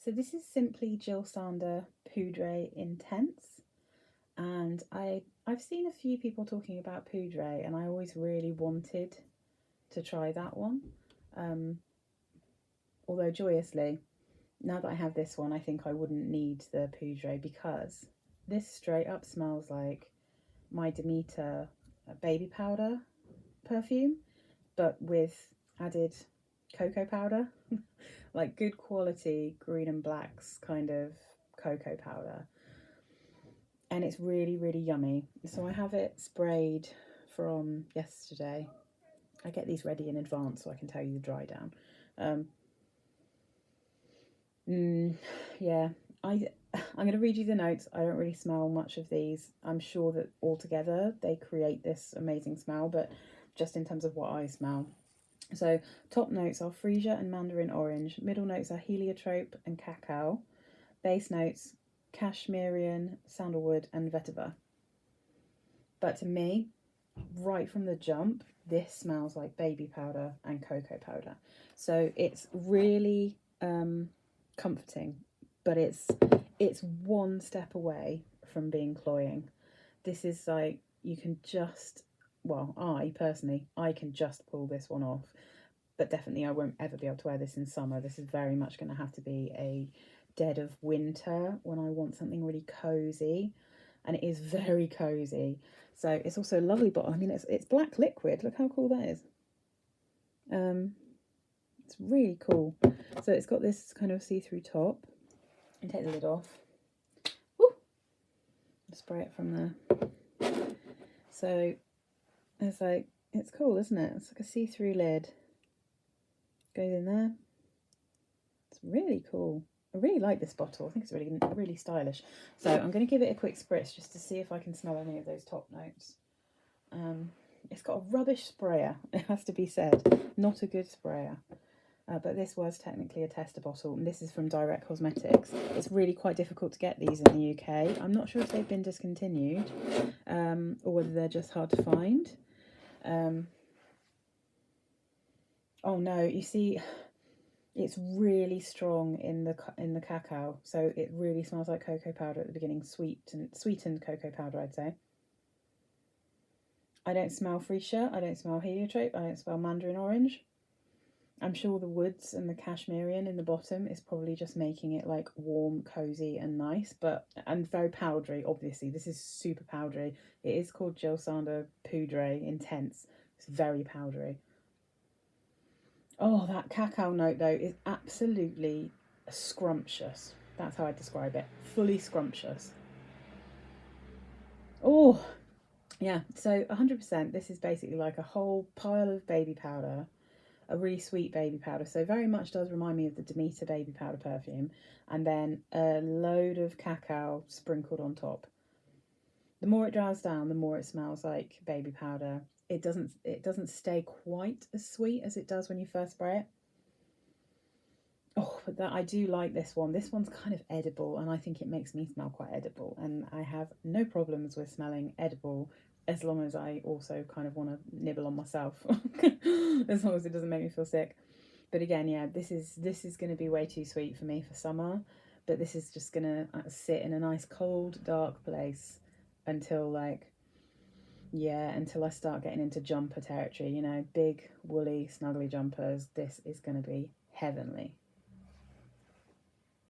So this is simply Jill Sander Poudree Intense. And I've seen a few people talking about Poudree, and I always really wanted to try that one. Um, Although joyously, now that I have this one, I think I wouldn't need the Poudree because this straight up smells like my Demeter baby powder perfume, but with added cocoa powder, like good quality green and blacks kind of cocoa powder. And it's really, really yummy. So I have it sprayed from yesterday. I get these ready in advance so I can tell you the dry down. Yeah, I'm going to read you the notes. I don't really smell much of these. I'm sure that altogether they create this amazing smell, but just in terms of what I smell. So top notes are freesia and mandarin orange. Middle notes are heliotrope and cacao. Base notes, cashmerian, sandalwood and vetiver. But to me, right from the jump, this smells like baby powder and cocoa powder. So it's really comforting, but it's one step away from being cloying. This is like, you can just, well, I personally, I can just pull this one off, but definitely I won't ever be able to wear this in summer. This is very much going to have to be a dead of winter when I want something really cozy, and it is very cozy. So it's also a lovely bottle. I mean, it's black liquid. Look how cool that is. It's really cool. So it's got this kind of see-through top. And take the lid off. Woo! Spray it from there. So it's like, it's cool, isn't it? It's like a see-through lid. Goes in there. It's really cool. I really like this bottle. I think it's really, really stylish. So I'm going to give it a quick spritz just to see if I can smell any of those top notes. It's got a rubbish sprayer, it has to be said. Not a good sprayer. But this was technically a tester bottle, and this is from Direct Cosmetics. It's really quite difficult to get these in the UK. I'm not sure if they've been discontinued, or whether they're just hard to find. Oh no, you see, it's really strong in the cacao, so it really smells like cocoa powder at the beginning, sweetened cocoa powder, I'd say. I don't smell freesia, I don't smell heliotrope, I don't smell mandarin orange. I'm sure the woods and the cashmerian in the bottom is probably just making it like warm, cozy and nice, and very powdery, obviously. This is super powdery. It is called Jill Sander Poudree Intense. It's very powdery. Oh, that cacao note though is absolutely scrumptious. That's how I describe it. Fully scrumptious. Oh, yeah. So 100%, this is basically like a whole pile of baby powder, a really sweet baby powder. So very much does remind me of the Demeter baby powder perfume, and then a load of cacao sprinkled on top. The more it dries down, the more it smells like baby powder. It doesn't stay quite as sweet as it does when you first spray it. Oh, but I do like this one. This one's kind of edible, and I think it makes me smell quite edible. And I have no problems with smelling edible, as long as I also kind of want to nibble on myself, as long as it doesn't make me feel sick. But again, yeah, this is going to be way too sweet for me for summer. But this is just going to sit in a nice cold, dark place until until I start getting into jumper territory, big, woolly, snuggly jumpers. This is going to be heavenly.